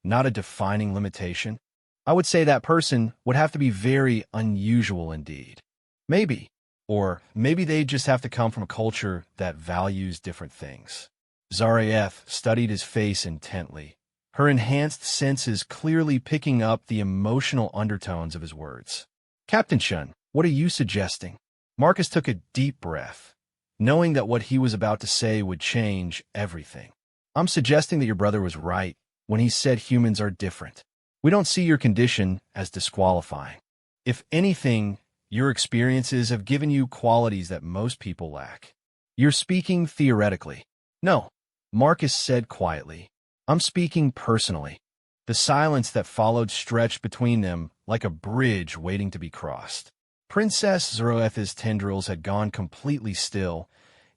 not a defining limitation? I would say that person would have to be very unusual indeed. Maybe. Or maybe they just have to come from a culture that values different things. Zaraeth studied his face intently, her enhanced senses clearly picking up the emotional undertones of his words. Captain Shun, what are you suggesting? Marcus took a deep breath, knowing that what he was about to say would change everything. I'm suggesting that your brother was right when he said humans are different. We don't see your condition as disqualifying. If anything, your experiences have given you qualities that most people lack. You're speaking theoretically. No, Marcus said quietly. I'm speaking personally. The silence that followed stretched between them like a bridge waiting to be crossed. Princess Zoroeth's tendrils had gone completely still,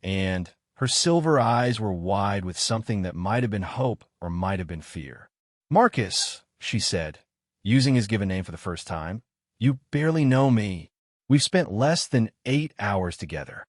and her silver eyes were wide with something that might have been hope or might have been fear. Marcus, she said, using his given name for the first time, you barely know me. We've spent less than 8 hours together.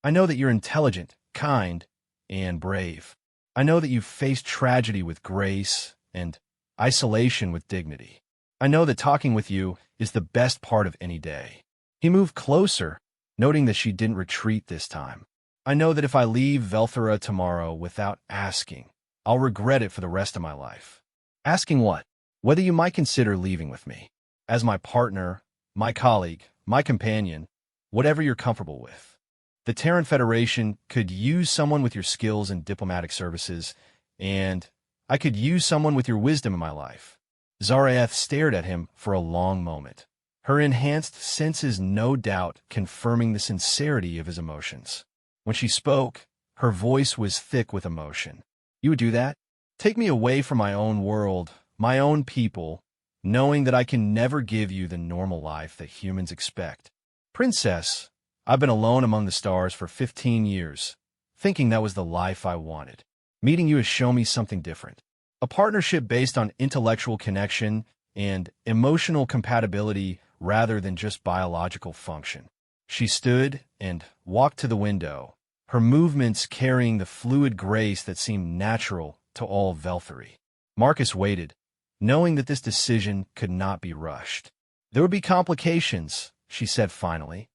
I know that you're intelligent, kind, and brave. I know that you've faced tragedy with grace and isolation with dignity. I know that talking with you is the best part of any day. He moved closer, noting that she didn't retreat this time. I know that if I leave Velthera tomorrow without asking, I'll regret it for the rest of my life. Asking what? Whether you might consider leaving with me. As my partner, my colleague, my companion, whatever you're comfortable with. The Terran Federation could use someone with your skills in diplomatic services, and I could use someone with your wisdom in my life. Zaraeth stared at him for a long moment, her enhanced senses no doubt confirming the sincerity of his emotions. When she spoke, her voice was thick with emotion. You would do that? Take me away from my own world, my own people, knowing that I can never give you the normal life that humans expect. Princess, I've been alone among the stars for 15 years, thinking that was the life I wanted. Meeting you has shown me something different. A partnership based on intellectual connection and emotional compatibility rather than just biological function. She stood and walked to the window, her movements carrying the fluid grace that seemed natural to all Veltheri. Marcus waited, knowing that this decision could not be rushed. There would be complications, she said finally.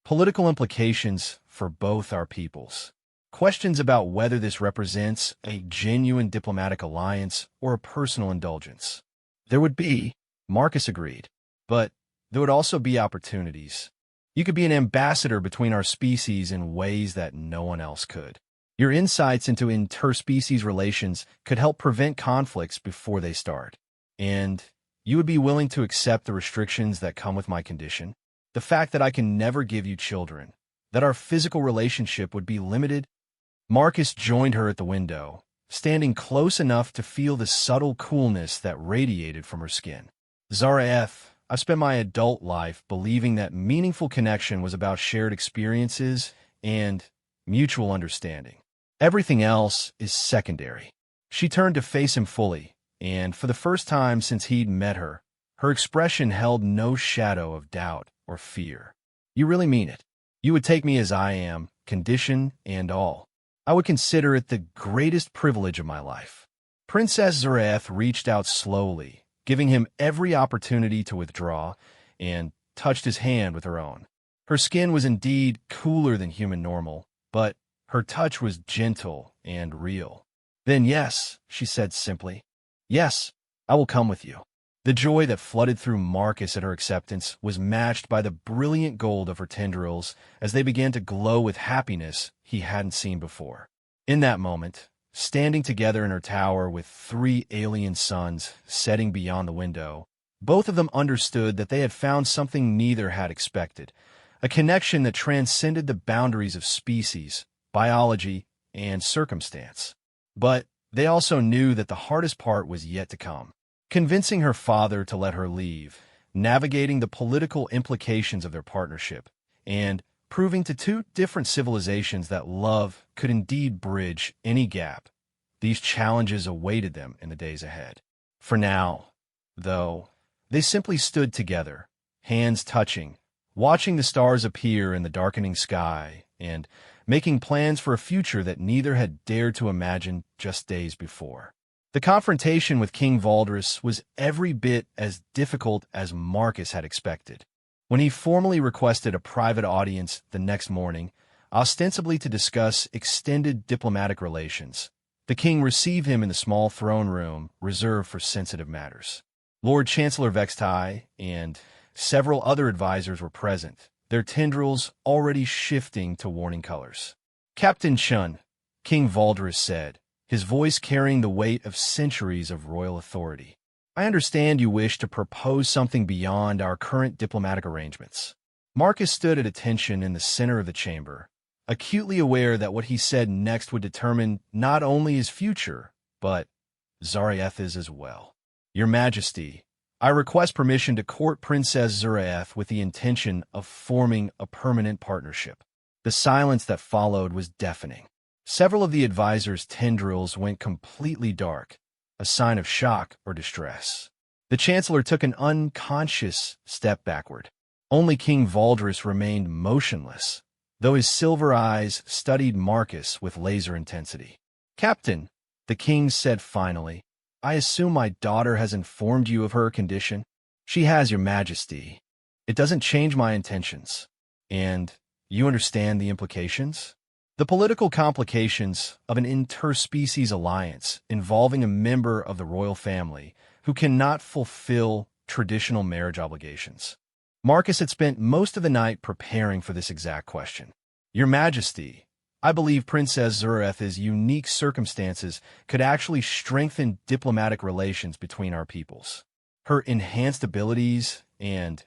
Political implications for both our peoples. Questions about whether this represents a genuine diplomatic alliance or a personal indulgence. There would be, Marcus agreed, but there would also be opportunities. You could be an ambassador between our species in ways that no one else could. Your insights into interspecies relations could help prevent conflicts before they start. And you would be willing to accept the restrictions that come with my condition. The fact that I can never give you children, that our physical relationship would be limited. Marcus joined her at the window, standing close enough to feel the subtle coolness that radiated from her skin. Zaraeth, I've spent my adult life believing that meaningful connection was about shared experiences and mutual understanding. Everything else is secondary. She turned to face him fully, and for the first time since he'd met her, her expression held no shadow of doubt or fear. You really mean it? You would take me as I am, condition and all. I would consider it the greatest privilege of my life. Princess Zaraeth reached out slowly, giving him every opportunity to withdraw, and touched his hand with her own. Her skin was indeed cooler than human normal, but her touch was gentle and real. Then yes, she said simply. Yes, I will come with you. The joy that flooded through Marcus at her acceptance was matched by the brilliant gold of her tendrils as they began to glow with happiness he hadn't seen before. In that moment, standing together in her tower with 3 alien suns setting beyond the window, both of them understood that they had found something neither had expected, a connection that transcended the boundaries of species, biology, and circumstance. But they also knew that the hardest part was yet to come. Convincing her father to let her leave, navigating the political implications of their partnership, and proving to 2 different civilizations that love could indeed bridge any gap. These challenges awaited them in the days ahead. For now, though, they simply stood together, hands touching, watching the stars appear in the darkening sky and making plans for a future that neither had dared to imagine just days before. The confrontation with King Valdris was every bit as difficult as Marcus had expected. When he formally requested a private audience the next morning, ostensibly to discuss extended diplomatic relations, the king received him in the small throne room reserved for sensitive matters. Lord Chancellor Vextai and several other advisors were present, their tendrils already shifting to warning colors. "Captain Shun," King Valdris said, his voice carrying the weight of centuries of royal authority. "I understand you wish to propose something beyond our current diplomatic arrangements." Marcus stood at attention in the center of the chamber, acutely aware that what he said next would determine not only his future, but Zaraeth's as well. "Your Majesty, I request permission to court Princess Zaraeth with the intention of forming a permanent partnership." The silence that followed was deafening. Several of the advisors' tendrils went completely dark, a sign of shock or distress. The Chancellor took an unconscious step backward. Only King Valdris remained motionless, though his silver eyes studied Marcus with laser intensity. "Captain," the king said finally, "I assume my daughter has informed you of her condition?" "She has, Your Majesty. It doesn't change my intentions. And you understand the implications?" The political complications of an interspecies alliance involving a member of the royal family who cannot fulfill traditional marriage obligations. Marcus had spent most of the night preparing for this exact question. "Your Majesty, I believe Princess Zaraeth's unique circumstances could actually strengthen diplomatic relations between our peoples. Her enhanced abilities and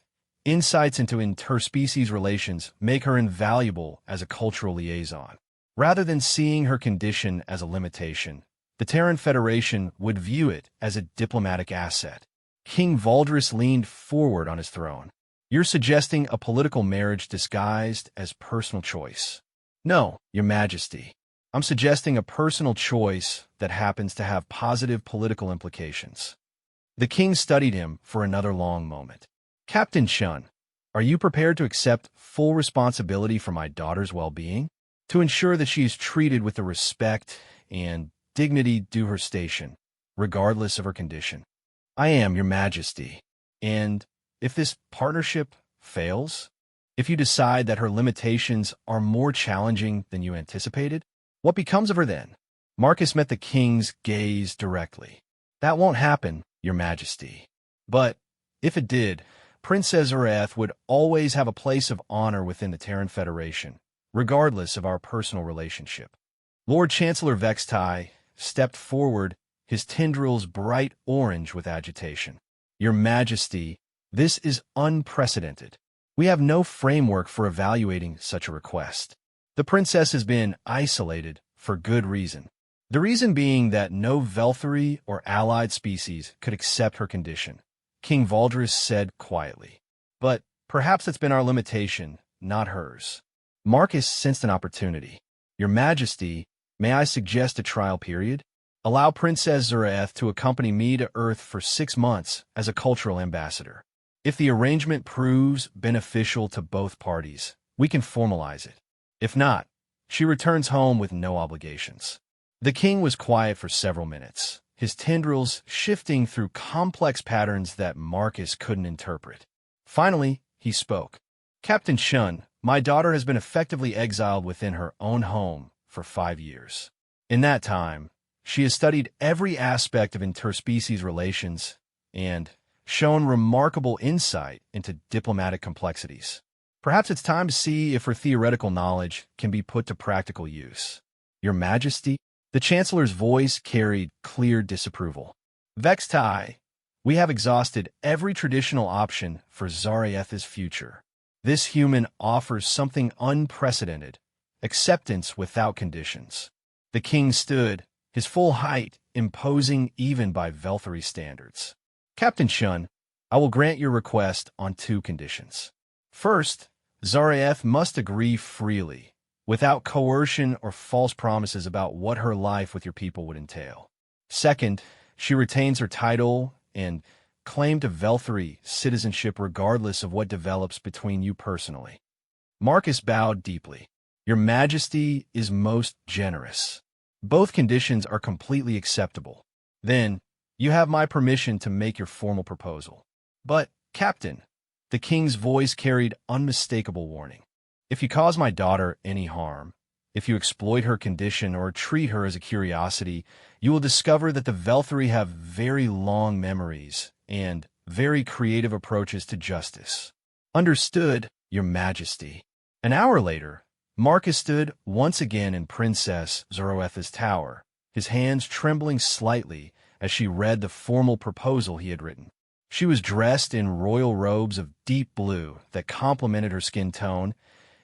insights into interspecies relations make her invaluable as a cultural liaison. Rather than seeing her condition as a limitation, the Terran Federation would view it as a diplomatic asset." King Valdris leaned forward on his throne. "You're suggesting a political marriage disguised as personal choice?" "No, Your Majesty. I'm suggesting a personal choice that happens to have positive political implications." The king studied him for another long moment. "Captain Shun, are you prepared to accept full responsibility for my daughter's well-being? To ensure that she is treated with the respect and dignity due her station, regardless of her condition?" "I am, Your Majesty." "And if this partnership fails? If you decide that her limitations are more challenging than you anticipated? What becomes of her then?" Marcus met the king's gaze directly. "That won't happen, Your Majesty. But if it did, Princess Zaraeth would always have a place of honor within the Terran Federation, regardless of our personal relationship." Lord Chancellor Vextai stepped forward, his tendrils bright orange with agitation. "Your Majesty, this is unprecedented. We have no framework for evaluating such a request. The princess has been isolated for good reason. The reason being that no Velthari or allied species could accept her condition," King Valdris said quietly. "But perhaps it's been our limitation, not hers." Marcus sensed an opportunity. "Your Majesty, may I suggest a trial period? Allow Princess Zaraeth to accompany me to Earth for 6 months as a cultural ambassador. If the arrangement proves beneficial to both parties, we can formalize it. If not, she returns home with no obligations." The king was quiet for several minutes, his tendrils shifting through complex patterns that Marcus couldn't interpret. Finally, he spoke. "Captain Shun, my daughter has been effectively exiled within her own home for 5 years. In that time, she has studied every aspect of interspecies relations and shown remarkable insight into diplomatic complexities. Perhaps it's time to see if her theoretical knowledge can be put to practical use." "Your Majesty," the Chancellor's voice carried clear disapproval. "Vextai, we have exhausted every traditional option for Zaraeth's future. This human offers something unprecedented, acceptance without conditions." The king stood, his full height imposing even by Velthari standards. "Captain Shun, I will grant your request on 2 conditions. First, Zaraeth must agree freely, without coercion or false promises about what her life with your people would entail. Second, she retains her title and claim to Velthari citizenship regardless of what develops between you personally. Marcus bowed deeply. Your Majesty is most generous. Both conditions are completely acceptable. Then, you have my permission to make your formal proposal. But, Captain, the king's voice carried unmistakable warning. If you cause my daughter any harm, if you exploit her condition or treat her as a curiosity, you will discover that the Velthari have very long memories and very creative approaches to justice. Understood, Your Majesty. An hour later, Marcus stood once again in Princess Zoroetha's tower, his hands trembling slightly as she read the formal proposal he had written. She was dressed in royal robes of deep blue that complemented her skin tone,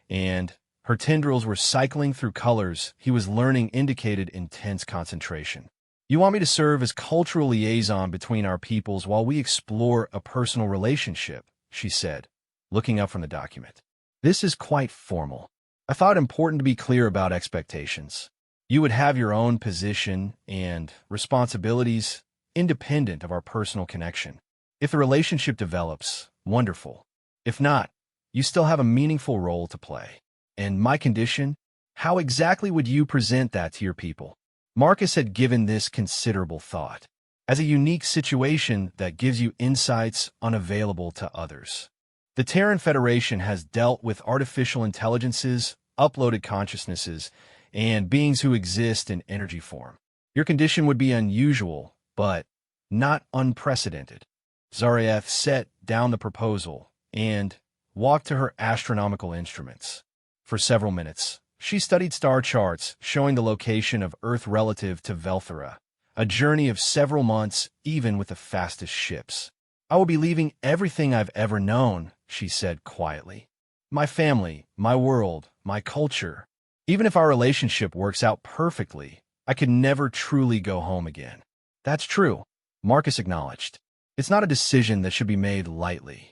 and her tendrils were cycling through colors he was learning indicated intense concentration. You want me to serve as cultural liaison between our peoples while we explore a personal relationship, she said, looking up from the document. This is quite formal. I thought it important to be clear about expectations. You would have your own position and responsibilities independent of our personal connection. If the relationship develops, wonderful. If not, you still have a meaningful role to play. And my condition? How exactly would you present that to your people? Marcus had given this considerable thought, as a unique situation that gives you insights unavailable to others. The Terran Federation has dealt with artificial intelligences, uploaded consciousnesses, and beings who exist in energy form. Your condition would be unusual, but not unprecedented. Zaraeth set down the proposal and walked to her astronomical instruments. For several minutes, she studied star charts showing the location of Earth relative to Velthara, a journey of several months even with the fastest ships. I will be leaving everything I've ever known, she said quietly. My family, my world, my culture. Even if our relationship works out perfectly, I could never truly go home again. That's true, Marcus acknowledged. It's not a decision that should be made lightly.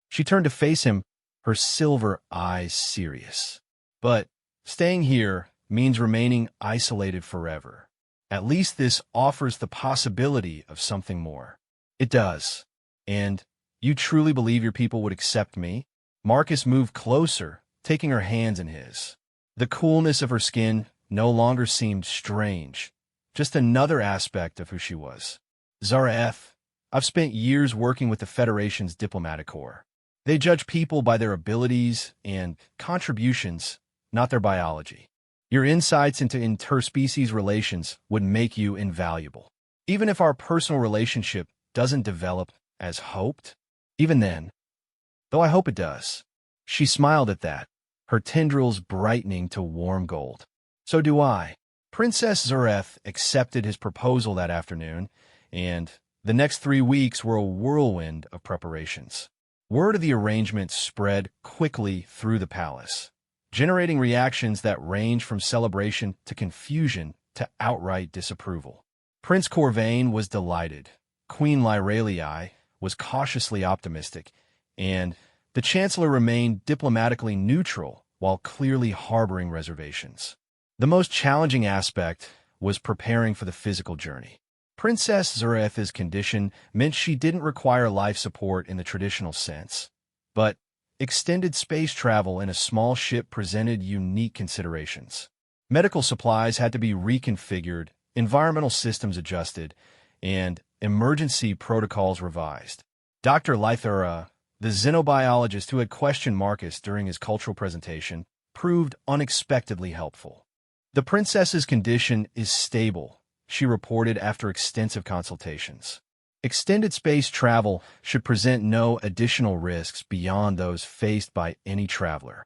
She turned to face him, her silver eyes serious. But staying here means remaining isolated forever. At least this offers the possibility of something more. It does. And you truly believe your people would accept me? Marcus moved closer, taking her hands in his. The coolness of her skin no longer seemed strange, just another aspect of who she was. Zaraeth, I've spent years working with the Federation's diplomatic corps. They judge people by their abilities and contributions, not their biology. Your insights into interspecies relations would make you invaluable. Even if our personal relationship doesn't develop as hoped, even then, though I hope it does. She smiled at that, her tendrils brightening to warm gold. So do I. Princess Zaraeth accepted his proposal that afternoon, and the next 3 weeks were a whirlwind of preparations. Word of the arrangement spread quickly through the palace, generating reactions that range from celebration to confusion to outright disapproval. Prince Corvain was delighted, Queen Lyralii was cautiously optimistic, and the Chancellor remained diplomatically neutral while clearly harboring reservations. The most challenging aspect was preparing for the physical journey. Princess Zaraeth's condition meant she didn't require life support in the traditional sense, but extended space travel in a small ship presented unique considerations. Medical supplies had to be reconfigured, environmental systems adjusted, and emergency protocols revised. Dr. Lythera, the xenobiologist who had questioned Marcus during his cultural presentation, proved unexpectedly helpful. The princess's condition is stable, she reported after extensive consultations. Extended space travel should present no additional risks beyond those faced by any traveler.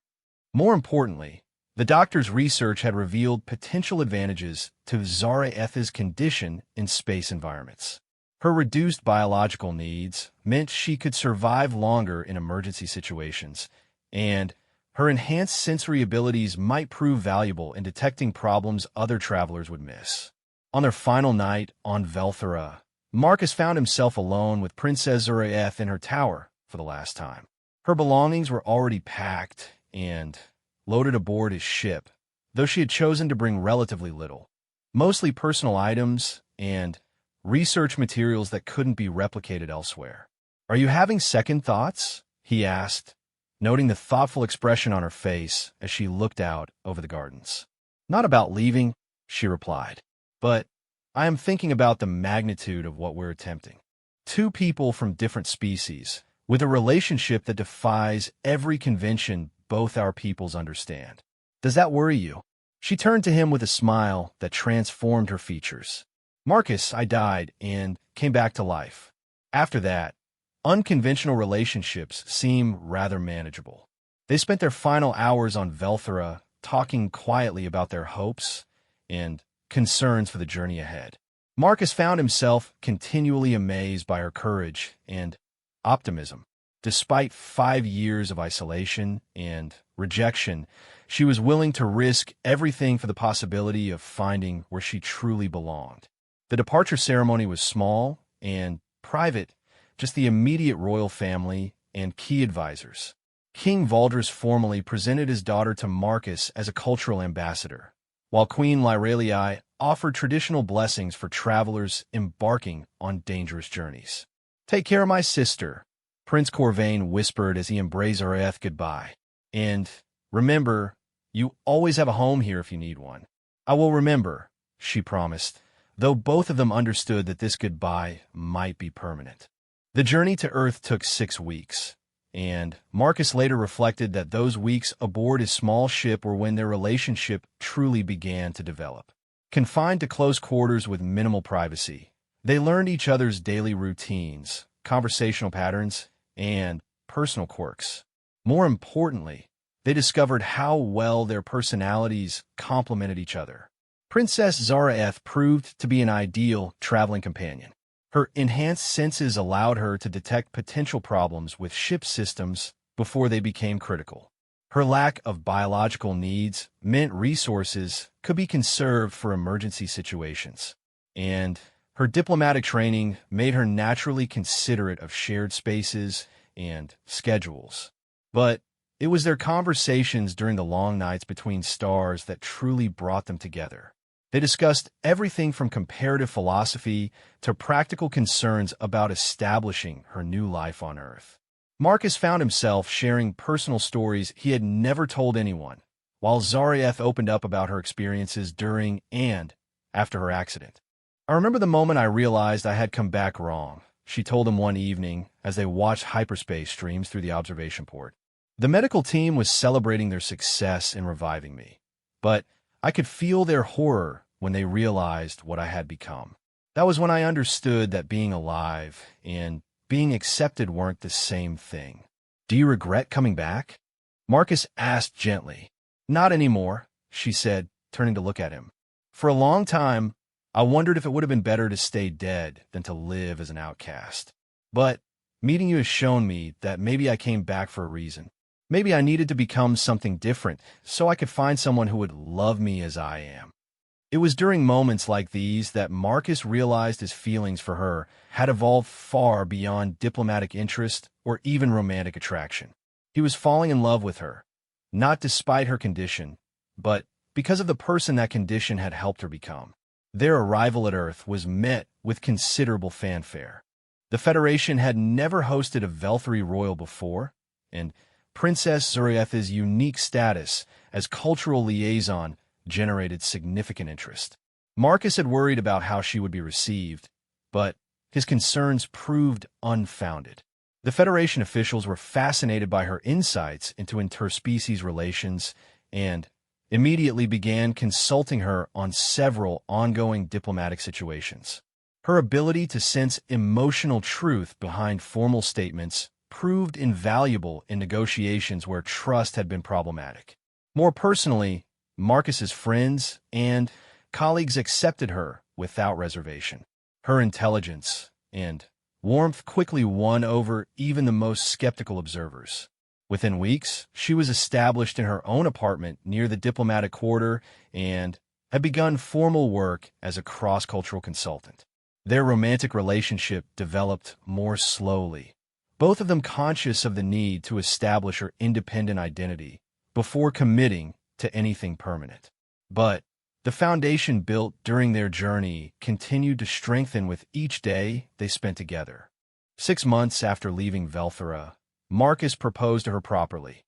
More importantly, the doctor's research had revealed potential advantages to Zaraeth's condition in space environments. Her reduced biological needs meant she could survive longer in emergency situations, and her enhanced sensory abilities might prove valuable in detecting problems other travelers would miss. On their final night on Velthara, Marcus found himself alone with Princess Zaraeth in her tower for the last time. Her belongings were already packed and loaded aboard his ship, though she had chosen to bring relatively little, mostly personal items and research materials that couldn't be replicated elsewhere. "Are you having second thoughts?" he asked, noting the thoughtful expression on her face as she looked out over the gardens. "Not about leaving," she replied, "but I am thinking about the magnitude of what we're attempting. Two people from different species, with a relationship that defies every convention both our peoples understand. Does that worry you?" She turned to him with a smile that transformed her features. "Marcus, I died and came back to life. After that, unconventional relationships seem rather manageable." They spent their final hours on Velthera talking quietly about their hopes and concerns for the journey ahead. Marcus found himself continually amazed by her courage and optimism. Despite 5 years of isolation and rejection, she was willing to risk everything for the possibility of finding where she truly belonged. The departure ceremony was small and private, just the immediate royal family and key advisors. King Valdris formally presented his daughter to Marcus as a cultural ambassador, while Queen Lyralii offered traditional blessings for travelers embarking on dangerous journeys. "Take care of my sister," Prince Corvain whispered as he embraced Zareth goodbye. "And remember, you always have a home here if you need one." "I will remember," she promised, though both of them understood that this goodbye might be permanent. The journey to Earth took 6 weeks, and Marcus later reflected that those weeks aboard his small ship were when their relationship truly began to develop. Confined to close quarters with minimal privacy, they learned each other's daily routines, conversational patterns, and personal quirks. More importantly, they discovered how well their personalities complemented each other. Princess Zareth proved to be an ideal traveling companion. Her enhanced senses allowed her to detect potential problems with ship systems before they became critical. Her lack of biological needs meant resources could be conserved for emergency situations, and her diplomatic training made her naturally considerate of shared spaces and schedules. But it was their conversations during the long nights between stars that truly brought them together. They discussed everything from comparative philosophy to practical concerns about establishing her new life on Earth. Marcus found himself sharing personal stories he had never told anyone, while Zareth opened up about her experiences during and after her accident. "I remember the moment I realized I had come back wrong," she told him one evening as they watched hyperspace streams through the observation port. "The medical team was celebrating their success in reviving me, but I could feel their horror when they realized what I had become. That was when I understood that being alive and being accepted weren't the same thing." "Do you regret coming back?" Marcus asked gently. "Not anymore," she said, turning to look at him. "For a long time, I wondered if it would have been better to stay dead than to live as an outcast. But meeting you has shown me that maybe I came back for a reason. Maybe I needed to become something different so I could find someone who would love me as I am." It was during moments like these that Marcus realized his feelings for her had evolved far beyond diplomatic interest or even romantic attraction. He was falling in love with her, not despite her condition, but because of the person that condition had helped her become. Their arrival at Earth was met with considerable fanfare. The Federation had never hosted a Velthari royal before, and Princess Zareth's unique status as cultural liaison generated significant interest. Marcus had worried about how she would be received, but his concerns proved unfounded. The Federation officials were fascinated by her insights into interspecies relations and immediately began consulting her on several ongoing diplomatic situations. Her ability to sense emotional truth behind formal statements proved invaluable in negotiations where trust had been problematic. More personally, Marcus's friends and colleagues accepted her without reservation. Her intelligence and warmth quickly won over even the most skeptical observers. Within weeks, she was established in her own apartment near the diplomatic quarter and had begun formal work as a cross-cultural consultant. Their romantic relationship developed more slowly, both of them conscious of the need to establish her independent identity before committing to anything permanent. But The foundation built during their journey continued to strengthen with each day they spent together. 6 months after leaving Velthera, Marcus proposed to her properly,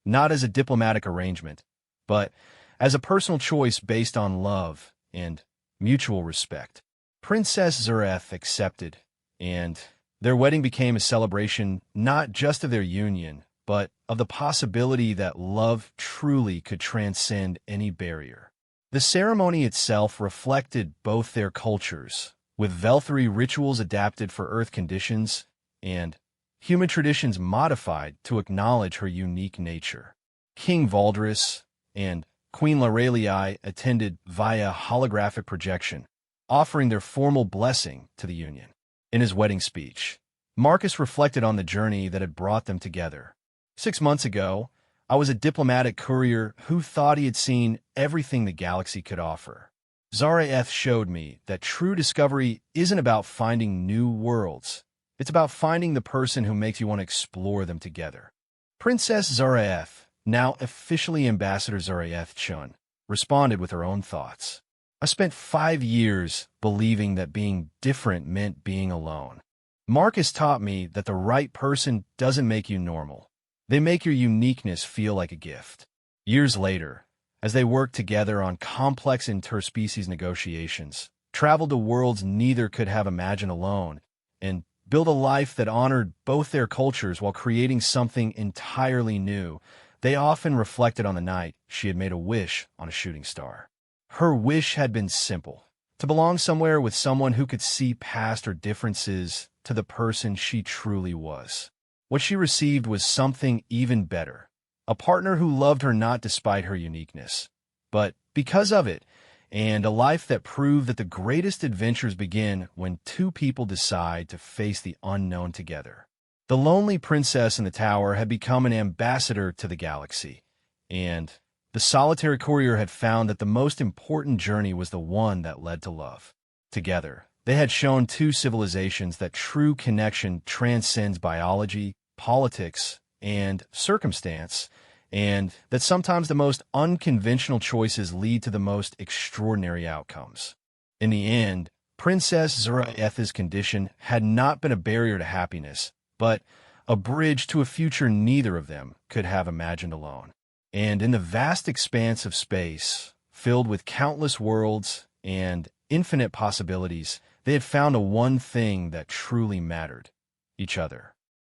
not as a diplomatic arrangement, but as a personal choice based on love and mutual respect. Princess Zureth accepted, and their wedding became a celebration not just of their union, but of the possibility that love truly could transcend any barrier. The ceremony itself reflected both their cultures, with Veltheri rituals adapted for Earth conditions and human traditions modified to acknowledge her unique nature. King Valdris and Queen Laurelii attended via holographic projection, offering their formal blessing to the union. In his wedding speech, Marcus reflected on the journey that had brought them together. 6 months ago, I was a diplomatic courier who thought he had seen everything the galaxy could offer. Zaraeth showed me that true discovery isn't about finding new worlds. It's about finding the person who makes you want to explore them together. Princess Zaraeth, now officially Ambassador Zaraeth Chun, responded with her own thoughts. I spent 5 years believing that being different meant being alone. Marcus taught me that the right person doesn't make you normal. They make your uniqueness feel like a gift. Years later, as they worked together on complex interspecies negotiations, traveled to worlds neither could have imagined alone, and built a life that honored both their cultures while creating something entirely new, they often reflected on the night she had made a wish on a shooting star. Her wish had been simple: to belong somewhere with someone who could see past her differences to the person she truly was. What she received was something even better: a partner who loved her not despite her uniqueness, but because of it, and a life that proved that the greatest adventures begin when two people decide to face the unknown together. The lonely princess in the tower had become an ambassador to the galaxy, and the solitary courier had found that the most important journey was the one that led to love. Together, they had shown two civilizations that true connection transcends biology, politics, and circumstance, and that sometimes the most unconventional choices lead to the most extraordinary outcomes. In the end, Princess Zuraeth's condition had not been a barrier to happiness, but a bridge to a future neither of them could have imagined alone. And in the vast expanse of space, filled with countless worlds and infinite possibilities, they had found a one thing that truly mattered: each other.